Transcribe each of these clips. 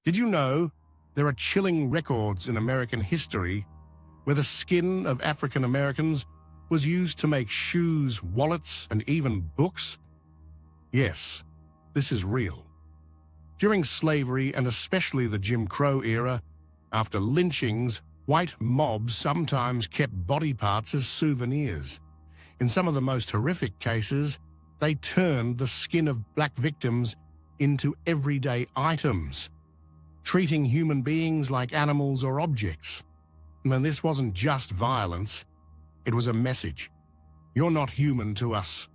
Did you know there are chilling records in American history where the skin of African Americans was used to make shoes, wallets, and even books? Yes, this is real. During slavery, and especially the Jim Crow era, after lynchings, white mobs sometimes kept body parts as souvenirs. In some of the most horrific cases, they turned the skin of black victims into everyday items, treating human beings like animals or objects. And this wasn't just violence, it was a message. You're not human to us.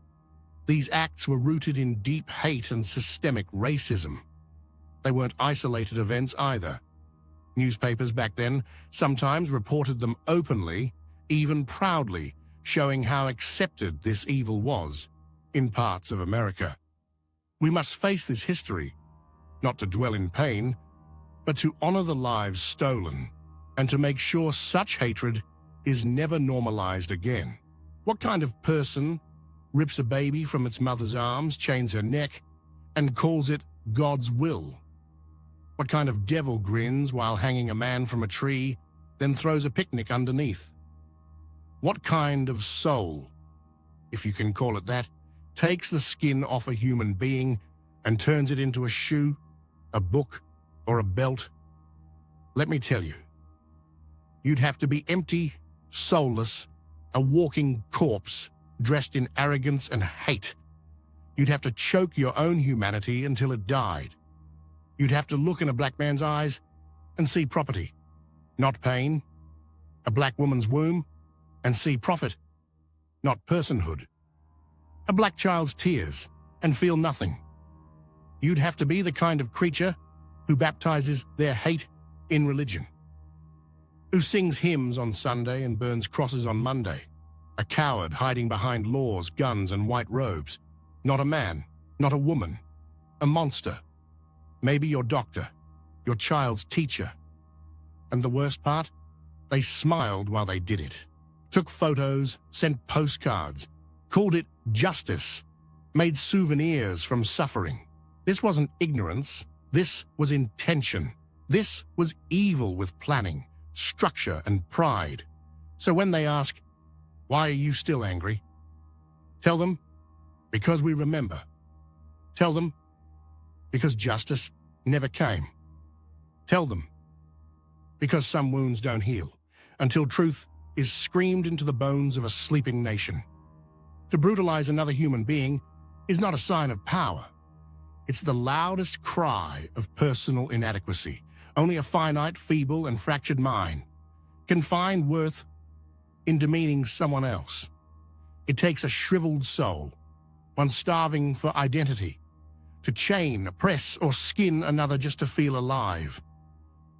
These acts were rooted in deep hate and systemic racism. They weren't isolated events either. Newspapers back then sometimes reported them openly, even proudly, showing how accepted this evil was in parts of America. We must face this history, not to dwell in pain, but to honor the lives stolen and to make sure such hatred is never normalized again. What kind of person rips a baby from its mother's arms, chains her neck, and calls it God's will? What kind of devil grins while hanging a man from a tree, then throws a picnic underneath? What kind of soul, if you can call it that, takes the skin off a human being and turns it into a shoe, a book, or a belt? Let me tell you, you'd have to be empty, soulless, a walking corpse, dressed in arrogance and hate. You'd have to choke your own humanity until it died. You'd have to look in a black man's eyes and see property, not pain, a black woman's womb, and see profit, not personhood, a black child's tears, and feel nothing. You'd have to be the kind of creature who baptizes their hate in religion, who sings hymns on Sunday and burns crosses on Monday, a coward hiding behind laws, guns, and white robes, not a man, not a woman, a monster. Maybe your doctor, your child's teacher. And the worst part? They smiled while they did it, took photos, sent postcards, called it justice, made souvenirs from suffering. This wasn't ignorance, this was intention. This was evil with planning, structure, and pride. So when they ask, why are you still angry? Tell them, because we remember. Tell them, because justice never came. Tell them, because some wounds don't heal until truth is screamed into the bones of a sleeping nation. To brutalize another human being is not a sign of power. It's the loudest cry of personal inadequacy. Only a finite, feeble, and fractured mind can find worth in demeaning someone else. It takes a shriveled soul, one starving for identity, to chain, oppress, or skin another just to feel alive.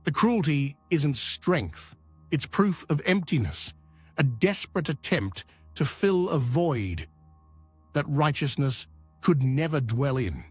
The cruelty isn't strength, it's proof of emptiness, a desperate attempt to fill a void that righteousness could never dwell in.